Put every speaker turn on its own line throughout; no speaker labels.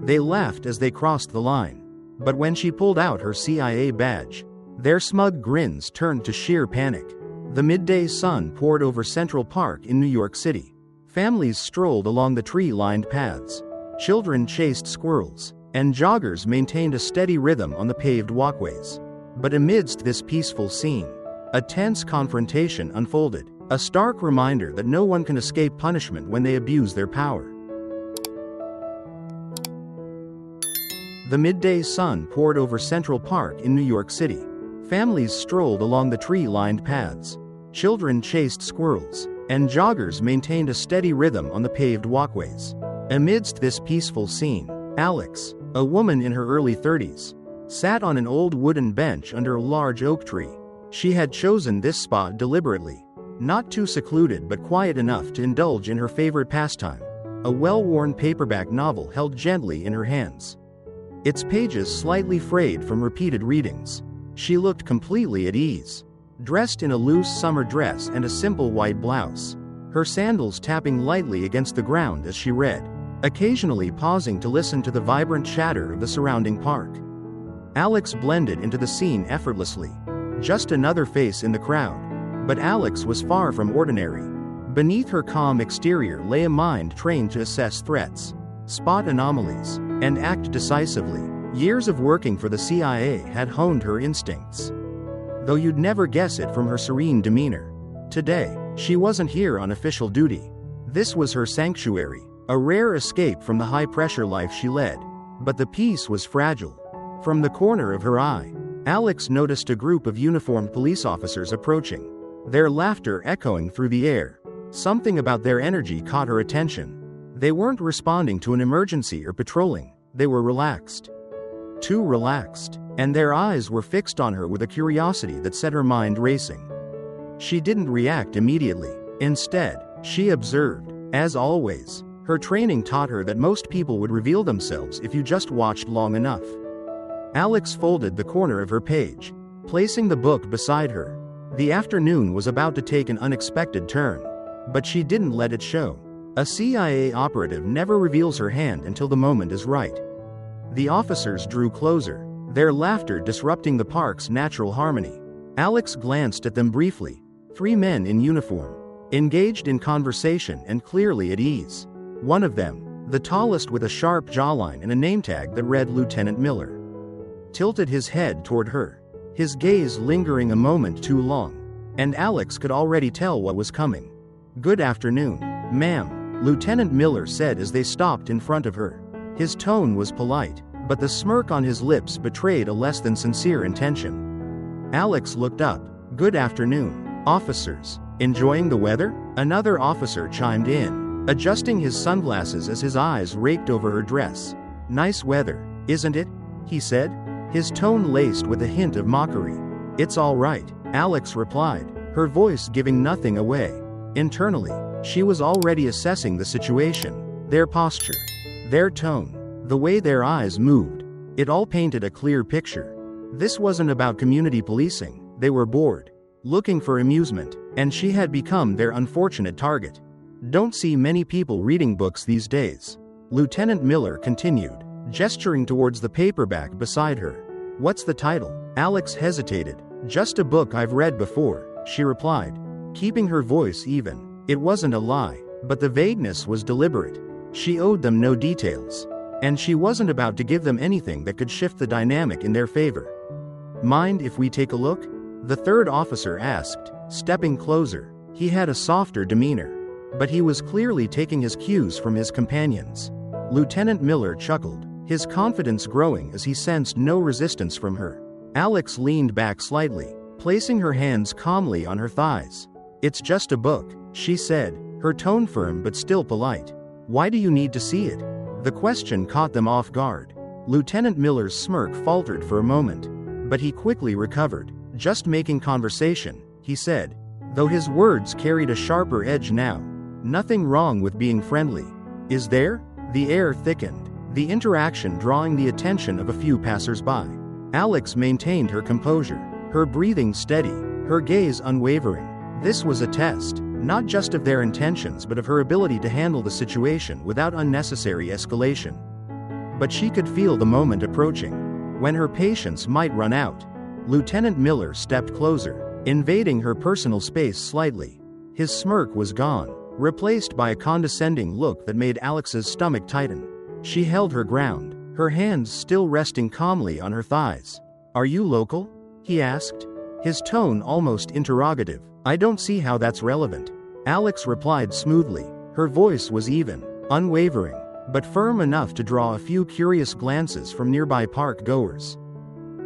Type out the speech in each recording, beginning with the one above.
They laughed as they crossed the line. But when she pulled out her CIA badge, their smug grins turned to sheer panic. The midday sun poured over Central Park in New York City. Families strolled along the tree-lined paths. Children chased squirrels, and joggers maintained a steady rhythm on the paved walkways. But amidst this peaceful scene, a tense confrontation unfolded, a stark reminder that no one can escape punishment when they abuse their power. The midday sun poured over Central Park in New York City. Families strolled along the tree-lined paths. Children chased squirrels, and joggers maintained a steady rhythm on the paved walkways. Amidst this peaceful scene, Alex, a woman in her early 30s, sat on an old wooden bench under a large oak tree. She had chosen this spot deliberately, not too secluded but quiet enough to indulge in her favorite pastime, a well-worn paperback novel held gently in her hands. Its pages slightly frayed from repeated readings. She looked completely at ease, dressed in a loose summer dress and a simple white blouse, her sandals tapping lightly against the ground as she read, occasionally pausing to listen to the vibrant chatter of the surrounding park. Alex blended into the scene effortlessly, just another face in the crowd. But Alex was far from ordinary. Beneath her calm exterior lay a mind trained to assess threats, spot anomalies, and act decisively. Years of working for the CIA had honed her instincts, though you'd never guess it from her serene demeanor. Today, she wasn't here on official duty. This was her sanctuary, a rare escape from the high-pressure life she led. But the peace was fragile. From the corner of her eye, Alex noticed a group of uniformed police officers approaching, their laughter echoing through the air. Something about their energy caught her attention. They weren't responding to an emergency or patrolling, they were relaxed. Too relaxed, and their eyes were fixed on her with a curiosity that set her mind racing. She didn't react immediately. Instead, she observed. As always, her training taught her that most people would reveal themselves if you just watched long enough. Alex folded the corner of her page, placing the book beside her. The afternoon was about to take an unexpected turn, but she didn't let it show. A CIA operative never reveals her hand until the moment is right. The officers drew closer, their laughter disrupting the park's natural harmony. Alex glanced at them briefly. 3 men in uniform, engaged in conversation and clearly at ease. One of them, the tallest with a sharp jawline and a name tag that read Lieutenant Miller, tilted his head toward her, his gaze lingering a moment too long, and Alex could already tell what was coming. "Good afternoon, ma'am," Lieutenant Miller said as they stopped in front of her. His tone was polite, but the smirk on his lips betrayed a less than sincere intention. Alex looked up. "Good afternoon, officers. Enjoying the weather?" Another officer chimed in, adjusting his sunglasses as his eyes raked over her dress. "Nice weather, isn't it?" he said, his tone laced with a hint of mockery. "It's all right," Alex replied, her voice giving nothing away. Internally, she was already assessing the situation, their posture, their tone, the way their eyes moved. It all painted a clear picture. This wasn't about community policing. They were bored, looking for amusement, and she had become their unfortunate target. "Don't see many people reading books these days," Lieutenant Miller continued, gesturing towards the paperback beside her. "What's the title?" Alex hesitated. "Just a book I've read before," she replied, keeping her voice even. It wasn't a lie, but the vagueness was deliberate. She owed them no details, and she wasn't about to give them anything that could shift the dynamic in their favor. "Mind if we take a look?" the third officer asked, stepping closer. He had a softer demeanor, but he was clearly taking his cues from his companions. Lieutenant Miller chuckled, his confidence growing as he sensed no resistance from her. Alex leaned back slightly, placing her hands calmly on her thighs. "It's just a book," she said, her tone firm but still polite. "Why do you need to see it?" The question caught them off guard. Lieutenant Miller's smirk faltered for a moment, but he quickly recovered. "Just making conversation," he said, though his words carried a sharper edge now. "Nothing wrong with being friendly, is there?" The air thickened, the interaction drawing the attention of a few passers-by. Alex maintained her composure, her breathing steady, her gaze unwavering. This was a test, not just of their intentions but of her ability to handle the situation without unnecessary escalation. but she could feel the moment approaching, when her patience might run out. Lieutenant Miller stepped closer, invading her personal space slightly. His smirk was gone, replaced by a condescending look that made Alex's stomach tighten. She held her ground, her hands still resting calmly on her thighs. "Are you local?" he asked, his tone almost interrogative. "I don't see how that's relevant." Alex replied smoothly. Her voice was even, unwavering, but firm enough to draw a few curious glances from nearby park goers.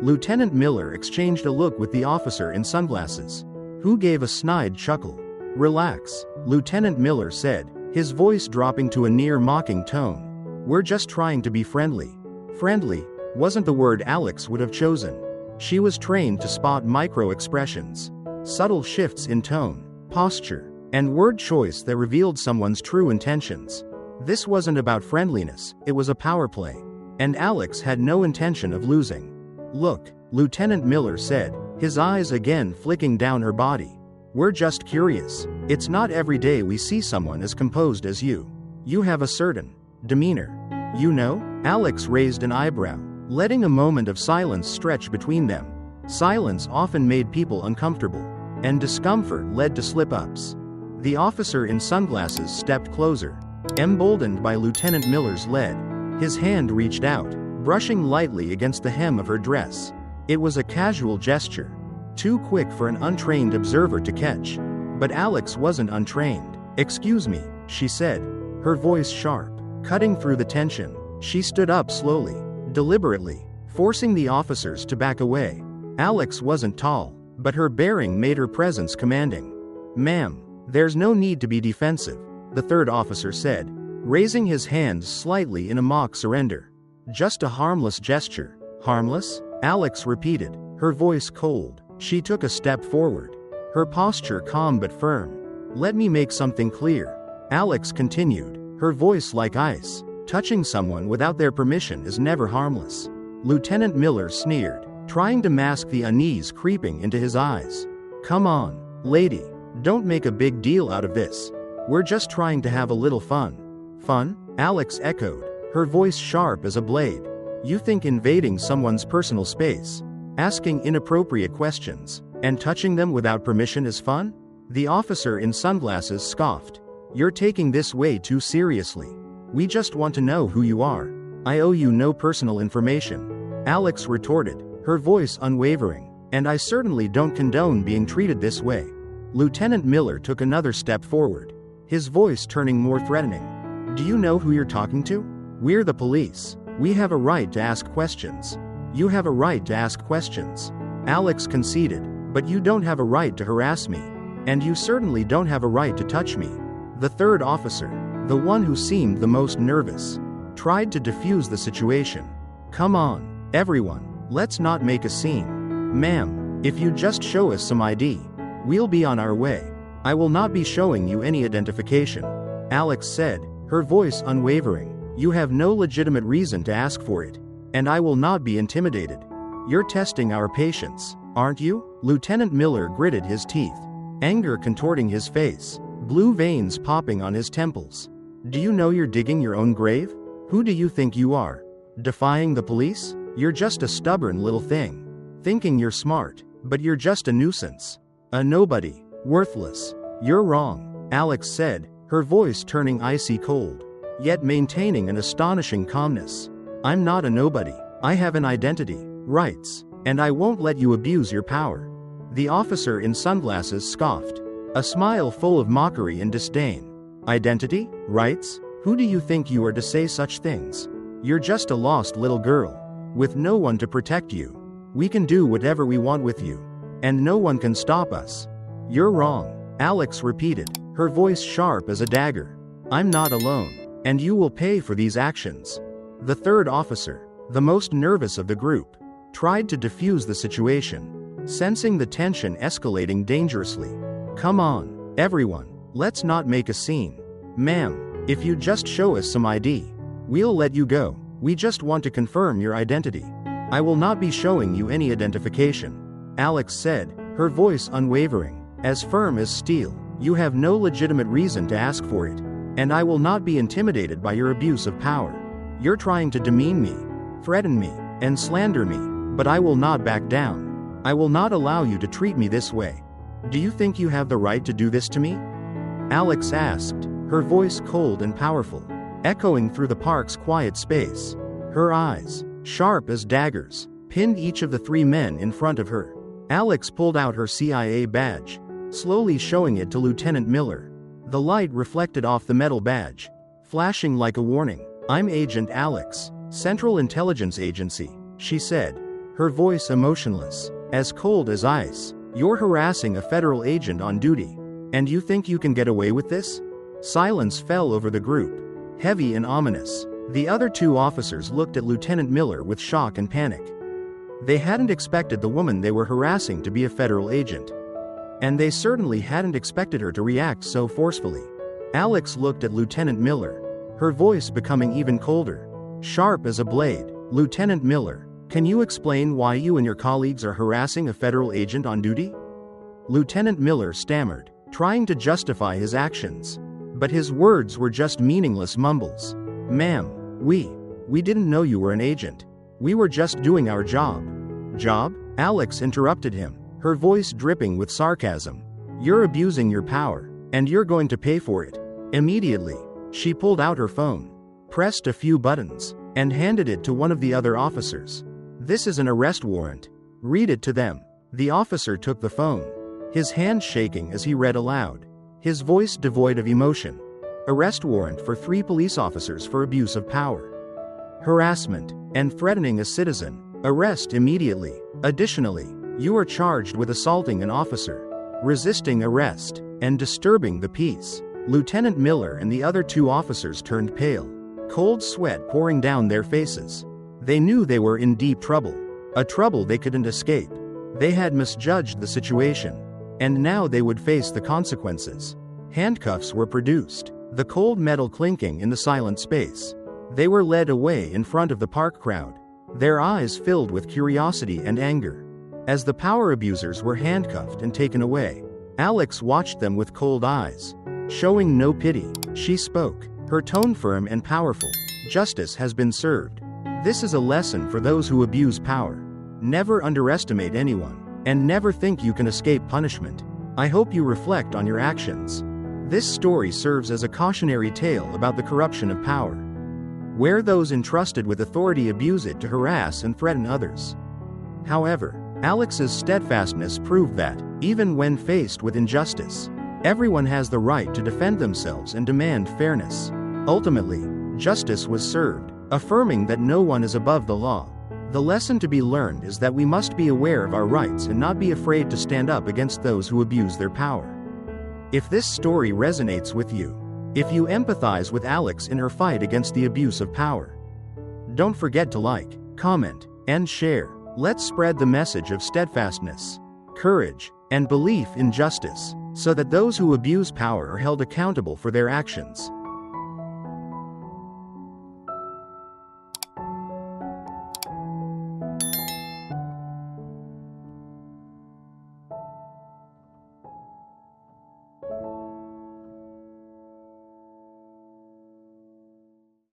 Lieutenant Miller exchanged a look with the officer in sunglasses, who gave a snide chuckle. "Relax," Lieutenant Miller said, his voice dropping to a near-mocking tone. "We're just trying to be friendly." Friendly wasn't the word Alex would have chosen. She was trained to spot micro-expressions, subtle shifts in tone, posture, and word choice that revealed someone's true intentions. This wasn't about friendliness, it was a power play. And Alex had no intention of losing. "Look," Lieutenant Miller said, his eyes again flicking down her body. "We're just curious. It's not every day we see someone as composed as you. You have a certain demeanor. You know?" Alex raised an eyebrow, letting a moment of silence stretch between them. Silence often made people uncomfortable, and discomfort led to slip-ups. The officer in sunglasses stepped closer, emboldened by Lieutenant Miller's lead. His hand reached out, brushing lightly against the hem of her dress. It was a casual gesture, too quick for an untrained observer to catch. But Alex wasn't untrained. "Excuse me," she said, her voice sharp, cutting through the tension. She stood up slowly, deliberately, forcing the officers to back away. Alex wasn't tall, but her bearing made her presence commanding. "Ma'am, there's no need to be defensive," the third officer said, raising his hands slightly in a mock surrender. "Just a harmless gesture." "Harmless?" Alex repeated, her voice cold. She took a step forward, her posture calm but firm. "Let me make something clear," Alex continued, her voice like ice. "Touching someone without their permission is never harmless." Lieutenant Miller sneered, trying to mask the unease creeping into his eyes. "Come on, lady, don't make a big deal out of this. We're just trying to have a little fun." "Fun?" Alex echoed, her voice sharp as a blade. "You think invading someone's personal space, asking inappropriate questions, and touching them without permission is fun?" The officer in sunglasses scoffed. "You're taking this way too seriously. We just want to know who you are. I owe you no personal information," Alex retorted, her voice unwavering. "And I certainly don't condone being treated this way." Lieutenant Miller took another step forward, his voice turning more threatening. "Do you know who you're talking to? We're the police. We have a right to ask questions." "You have a right to ask questions," Alex conceded, "but you don't have a right to harass me. And you certainly don't have a right to touch me." The third officer, the one who seemed the most nervous, tried to defuse the situation. "Come on, everyone, let's not make a scene. Ma'am, if you just show us some ID, we'll be on our way. I will not be showing you any identification," Alex said, her voice unwavering. "You have no legitimate reason to ask for it, and I will not be intimidated. You're testing our patience, aren't you?" Lieutenant Miller gritted his teeth, anger contorting his face, blue veins popping on his temples. "Do you know you're digging your own grave? Who do you think you are? Defying the police? You're just a stubborn little thing. Thinking you're smart, but you're just a nuisance. A nobody. Worthless." "You're wrong," Alex said, her voice turning icy cold, yet maintaining an astonishing calmness. "I'm not a nobody. I have an identity, rights, and I won't let you abuse your power." The officer in sunglasses scoffed, a smile full of mockery and disdain. "Identity? Rights? Who do you think you are to say such things? You're just a lost little girl, with no one to protect you. We can do whatever we want with you, and no one can stop us." "You're wrong," Alex repeated, her voice sharp as a dagger. "I'm not alone, and you will pay for these actions." The third officer, the most nervous of the group, tried to defuse the situation, sensing the tension escalating dangerously. "Come on, everyone, let's not make a scene. Ma'am, if you just show us some ID, we'll let you go. We just want to confirm your identity." "I will not be showing you any identification," Alex said, her voice unwavering, as firm as steel. "You have no legitimate reason to ask for it, and I will not be intimidated by your abuse of power." You're trying to demean me, threaten me, and slander me, but I will not back down. I will not allow you to treat me this way. Do you think you have the right to do this to me? Alex asked, her voice cold and powerful, echoing through the park's quiet space. Her eyes, sharp as daggers, pinned each of the three men in front of her. Alex pulled out her CIA badge, slowly showing it to Lieutenant Miller. The light reflected off the metal badge, flashing like a warning. "I'm Agent Alex, Central Intelligence Agency," she said, her voice emotionless, as cold as ice. "You're harassing a federal agent on duty. And you think you can get away with this?" Silence fell over the group, heavy and ominous. The other two officers looked at Lieutenant Miller with shock and panic. They hadn't expected the woman they were harassing to be a federal agent. And they certainly hadn't expected her to react so forcefully. Alex looked at Lieutenant Miller, her voice becoming even colder, sharp as a blade. "Lieutenant Miller, can you explain why you and your colleagues are harassing a federal agent on duty?" Lieutenant Miller stammered, trying to justify his actions. But his words were just meaningless mumbles. "Ma'am, we didn't know you were an agent. We were just doing our job." "Job?" Alex interrupted him, her voice dripping with sarcasm. "You're abusing your power, and you're going to pay for it." Immediately, she pulled out her phone, pressed a few buttons, and handed it to one of the other officers. "This is an arrest warrant. Read it to them." The officer took the phone, his hand shaking as he read aloud, his voice devoid of emotion. "Arrest warrant for 3 police officers for abuse of power, harassment, and threatening a citizen. Arrest immediately. Additionally, you are charged with assaulting an officer, resisting arrest, and disturbing the peace." Lieutenant Miller and the other 2 officers turned pale, cold sweat pouring down their faces. They knew they were in deep trouble, a trouble they couldn't escape. They had misjudged the situation, and now they would face the consequences. Handcuffs were produced, the cold metal clinking in the silent space. They were led away in front of the park crowd, their eyes filled with curiosity and anger. As the power abusers were handcuffed and taken away, Alex watched them with cold eyes. Showing no pity, she spoke, her tone firm and powerful. "Justice has been served. This is a lesson for those who abuse power. Never underestimate anyone, and never think you can escape punishment. I hope you reflect on your actions." This story serves as a cautionary tale about the corruption of power, where those entrusted with authority abuse it to harass and threaten others. However, Alex's steadfastness proved that, even when faced with injustice, everyone has the right to defend themselves and demand fairness. Ultimately, justice was served, affirming that no one is above the law. The lesson to be learned is that we must be aware of our rights and not be afraid to stand up against those who abuse their power. If this story resonates with you, if you empathize with Alex in her fight against the abuse of power, don't forget to like, comment, and share. Let's spread the message of steadfastness, courage, and belief in justice, so that those who abuse power are held accountable for their actions.